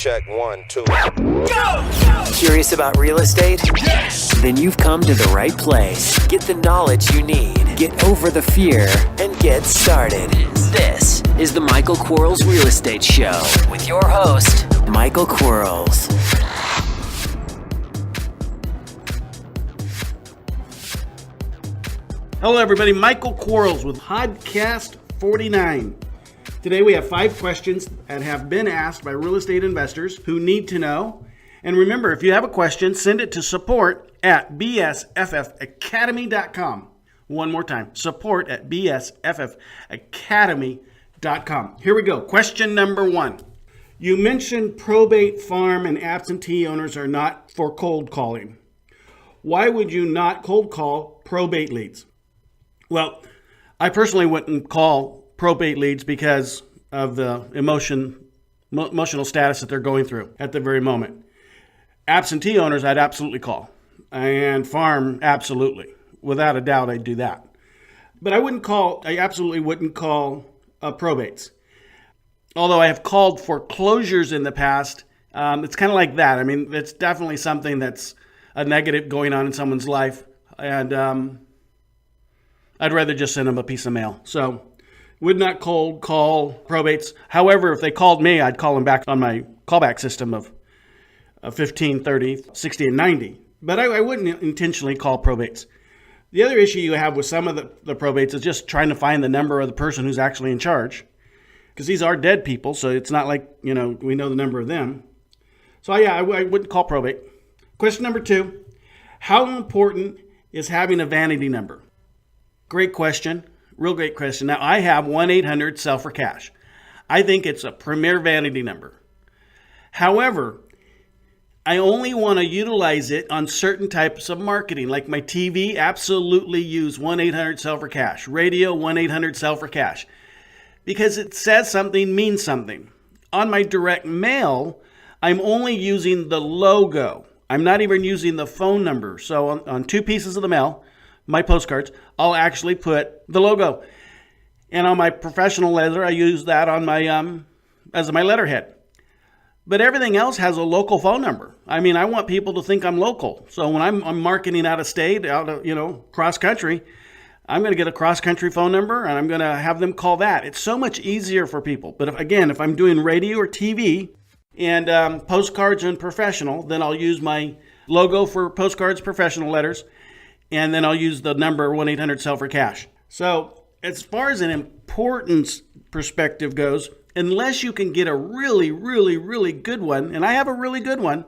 Check 1, 2. Go! Curious about real estate? Yes! Then you've come to the right place. Get the knowledge you need. Get over the fear and get started. This is the Michael Quarles Real Estate Show with your host, Michael Quarles. Hello everybody, Michael Quarles with Podcast 49. Today we have 5 questions that have been asked by real estate investors who need to know. And remember, if you have a question, send it to support@bsffacademy.com. One more time, support@bsffacademy.com. Here we go. Question number 1. You mentioned probate, farm, and absentee owners are not for cold calling. Why would you not cold call probate leads? Well, I personally wouldn't call probate leads because of the emotional status that they're going through at the very moment. Absentee owners, I'd absolutely call. And farm, absolutely. Without a doubt, I'd do that. But I absolutely wouldn't call probates. Although I have called foreclosures in the past, it's kind of like that. I mean, it's definitely something that's a negative going on in someone's life. And I'd rather just send them a piece of mail. So would not cold call probates. However, if they called me, I'd call them back on my callback system of 15, 30, 60, and 90. But I wouldn't intentionally call probates. The other issue you have with some of the probates is just trying to find the number of the person who's actually in charge. Because these are dead people, so it's not like, we know the number of them. So yeah, I wouldn't call probate. Question number 2, how important is having a vanity number? Great question. Real great question. Now, I have 1-800-SELL for cash. I think it's a premier vanity number. However, I only want to utilize it on certain types of marketing. Like my TV, absolutely use 1-800-SELL for cash. Radio, 1-800-SELL for cash. Because it says something, means something. On my direct mail, I'm only using the logo. I'm not even using the phone number. So on 2 pieces of the mail, my postcards, I'll actually put the logo. And on my professional letter, I use that on my as my letterhead. But everything else has a local phone number. I mean, I want people to think I'm local. So when I'm marketing out of state, cross country, I'm going to get a cross country phone number and I'm going to have them call that. It's so much easier for people. But if I'm doing radio or TV and postcards and professional, then I'll use my logo for postcards, professional letters. And then I'll use the number 1-800-SELL for cash. So as far as an importance perspective goes, unless you can get a really, really, really good one, and I have a really good one,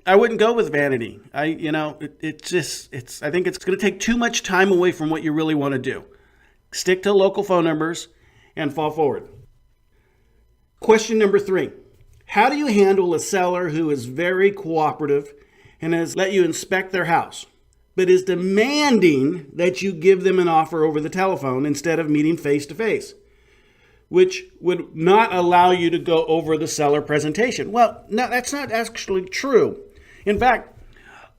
I wouldn't go with vanity. I think it's going to take too much time away from what you really want to do. Stick to local phone numbers and fall forward. Question number 3. How do you handle a seller who is very cooperative and has let you inspect their house, but is demanding that you give them an offer over the telephone instead of meeting face-to-face, which would not allow you to go over the seller presentation? Well, no, that's not actually true. In fact,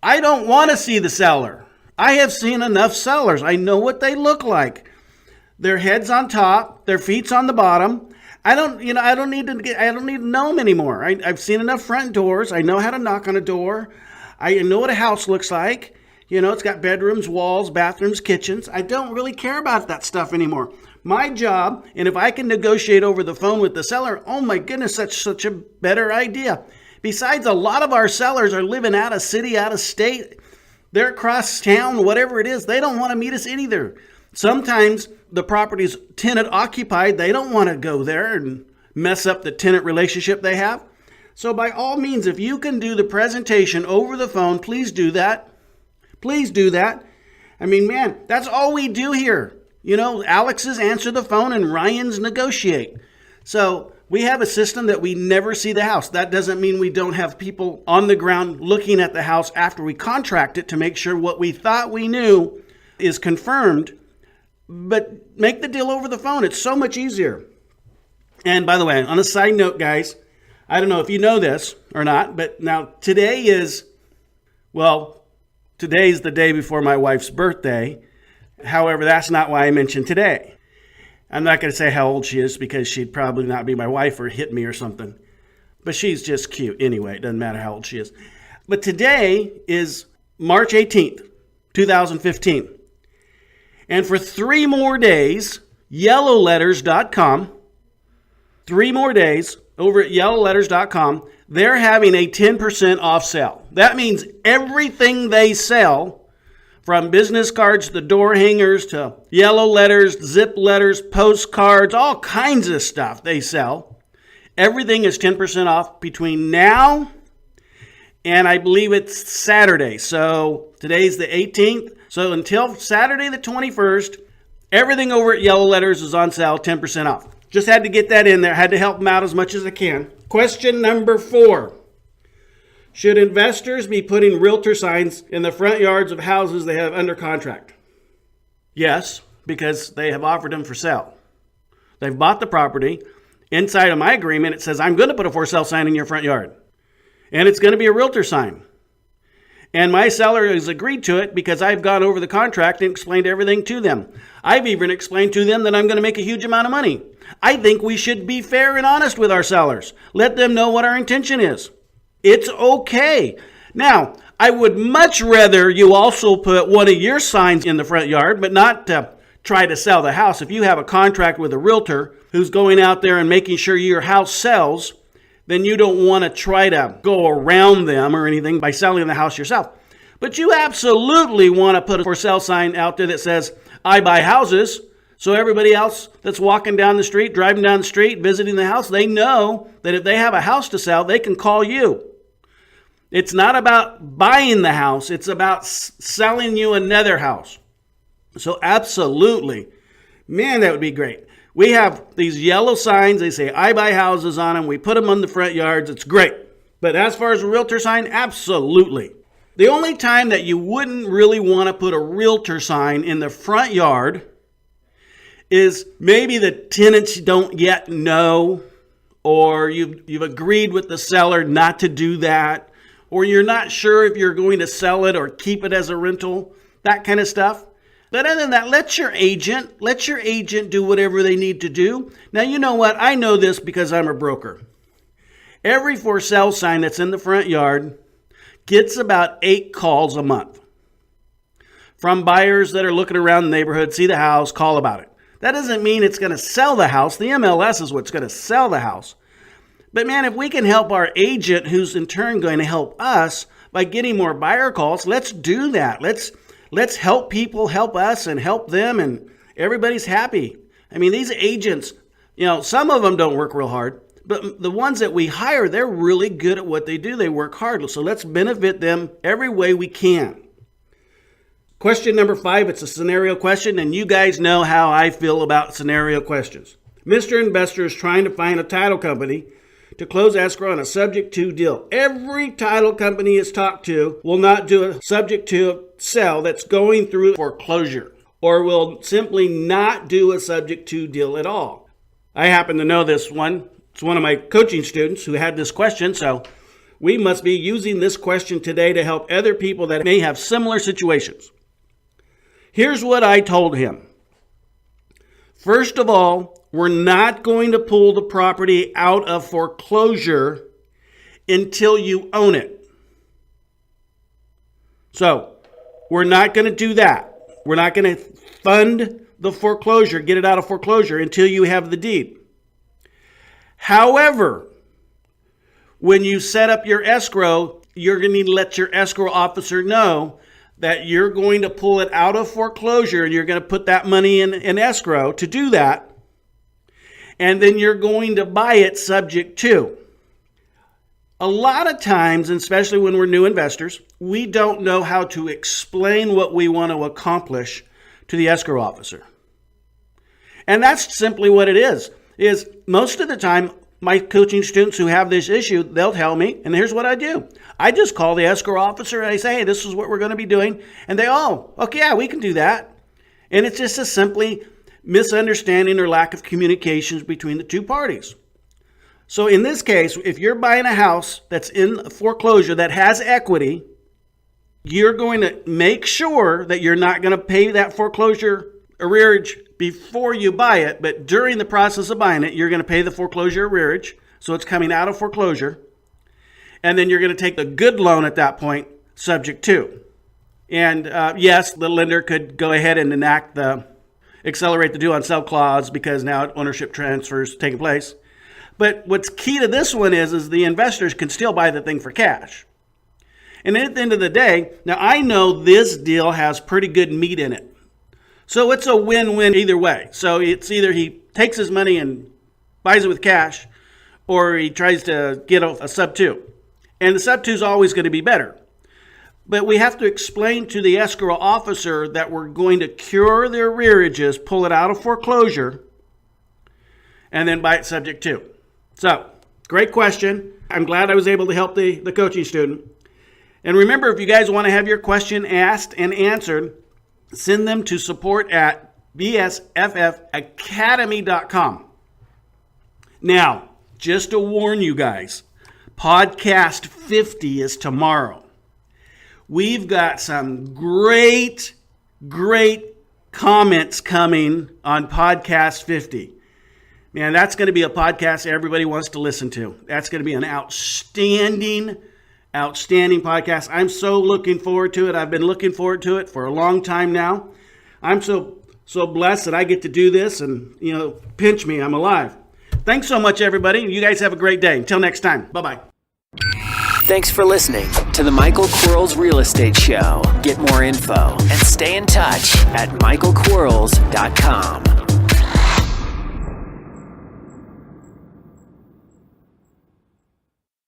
I don't want to see the seller. I have seen enough sellers. I know what they look like. Their head's on top, their feet's on the bottom. I don't need to know them anymore. I've seen enough front doors. I know how to knock on a door. I know what a house looks like. It's got bedrooms, walls, bathrooms, kitchens. I don't really care about that stuff anymore. My job, and if I can negotiate over the phone with the seller, oh my goodness, that's such a better idea. Besides, a lot of our sellers are living out of city, out of state. They're across town, whatever it is. They don't want to meet us either. Sometimes the property's tenant occupied. They don't want to go there and mess up the tenant relationship they have. So by all means, if you can do the presentation over the phone, please do that. Please do that. I mean, man, that's all we do here. Alex's answer the phone and Ryan's negotiate. So we have a system that we never see the house. That doesn't mean we don't have people on the ground looking at the house after we contract it to make sure what we thought we knew is confirmed. But make the deal over the phone. It's so much easier. And by the way, on a side note, guys, I don't know if you know this or not, but now today's the day before my wife's birthday. However, that's not why I mentioned today. I'm not going to say how old she is because she'd probably not be my wife or hit me or something. But she's just cute anyway. It doesn't matter how old she is. But today is March 18th, 2015. And for 3 more days, yellowletters.com, 3 more days over at yellowletters.com, they're having a 10% off sale. That means everything they sell, from business cards to door hangers to yellow letters, zip letters, postcards, all kinds of stuff they sell. Everything is 10% off between now and I believe it's Saturday. So today's the 18th. So until Saturday the 21st, everything over at Yellow Letters is on sale, 10% off. Just had to get that in there. Had to help them out as much as I can. Question number 4. Should investors be putting realtor signs in the front yards of houses they have under contract? Yes, because they have offered them for sale. They've bought the property. Inside of my agreement, it says I'm going to put a for sale sign in your front yard. And it's going to be a realtor sign. And my seller has agreed to it because I've gone over the contract and explained everything to them. I've even explained to them that I'm going to make a huge amount of money. I think we should be fair and honest with our sellers. Let them know what our intention is. It's okay. Now, I would much rather you also put one of your signs in the front yard, but not to try to sell the house. If you have a contract with a realtor who's going out there and making sure your house sells, then you don't want to try to go around them or anything by selling the house yourself. But you absolutely want to put a for sale sign out there that says, I buy houses. So everybody else that's walking down the street, driving down the street, visiting the house, they know that if they have a house to sell, they can call you. It's not about buying the house. It's about selling you another house. So absolutely, man, that would be great. We have these yellow signs. They say, I buy houses on them. We put them on the front yards. It's great. But as far as a realtor sign, absolutely. The only time that you wouldn't really want to put a realtor sign in the front yard is maybe the tenants don't yet know, or you've agreed with the seller not to do that, or you're not sure if you're going to sell it or keep it as a rental, that kind of stuff. But other than that, let your agent do whatever they need to do. Now, you know what? I know this because I'm a broker. Every for sale sign that's in the front yard gets about 8 calls a month from buyers that are looking around the neighborhood, see the house, call about it. That doesn't mean it's going to sell the house. The MLS is what's going to sell the house. But man, if we can help our agent, who's in turn going to help us by getting more buyer calls, let's do that. Let's help people help us and help them, and everybody's happy. I mean, these agents, some of them don't work real hard, but the ones that we hire, they're really good at what they do. They work hard. So let's benefit them every way we can. Question number 5, it's a scenario question, and you guys know how I feel about scenario questions. Mr. Investor is trying to find a title company to close escrow on a subject to deal. Every title company is talked to will not do a subject to sell that's going through foreclosure, or will simply not do a subject to deal at all. I happen to know this one. It's one of my coaching students who had this question, so we must be using this question today to help other people that may have similar situations. Here's what I told him. First of all, we're not going to pull the property out of foreclosure until you own it. So, we're not going to do that. We're not going to fund the foreclosure, get it out of foreclosure until you have the deed. However, when you set up your escrow, you're going to need to let your escrow officer know that you're going to pull it out of foreclosure and you're going to put that money in escrow to do that. And then you're going to buy it subject to. A lot of times, and especially when we're new investors, we don't know how to explain what we want to accomplish to the escrow officer. And that's simply what it is most of the time, my coaching students who have this issue, they'll tell me, and here's what I do. I just call the escrow officer and I say, hey, this is what we're going to be doing. And they, okay, yeah, we can do that. And it's just a simply misunderstanding or lack of communications between the two parties. So in this case, if you're buying a house that's in foreclosure that has equity, you're going to make sure that you're not going to pay that foreclosure arrearage before you buy it, but during the process of buying it, you're going to pay the foreclosure arrearage. So it's coming out of foreclosure. And then you're going to take the good loan at that point, subject to. And yes, the lender could go ahead and enact the accelerate the due on sale clause because now ownership transfers taking place. But what's key to this one is the investors can still buy the thing for cash. And at the end of the day, now I know this deal has pretty good meat in it. So it's a win-win either way. So it's either he takes his money and buys it with cash, or he tries to get a sub-2. And the sub-2 is always going to be better. But we have to explain to the escrow officer that we're going to cure their arrearages, pull it out of foreclosure, and then buy it subject to. So, great question. I'm glad I was able to help the coaching student. And remember, if you guys want to have your question asked and answered, send them to support@bsffacademy.com. Now, just to warn you guys, podcast 50 is tomorrow. We've got some great comments coming on podcast 50. Man, that's going to be a podcast everybody wants to listen to. That's going to be an outstanding podcast. I'm so looking forward to it. I've been looking forward to it for a long time now. I'm so blessed that I get to do this, and pinch me, I'm alive. Thanks so much, everybody. You guys have a great day. Until next time. Bye-bye. Thanks for listening to the Michael Quarles Real Estate Show. Get more info and stay in touch at michaelquarles.com.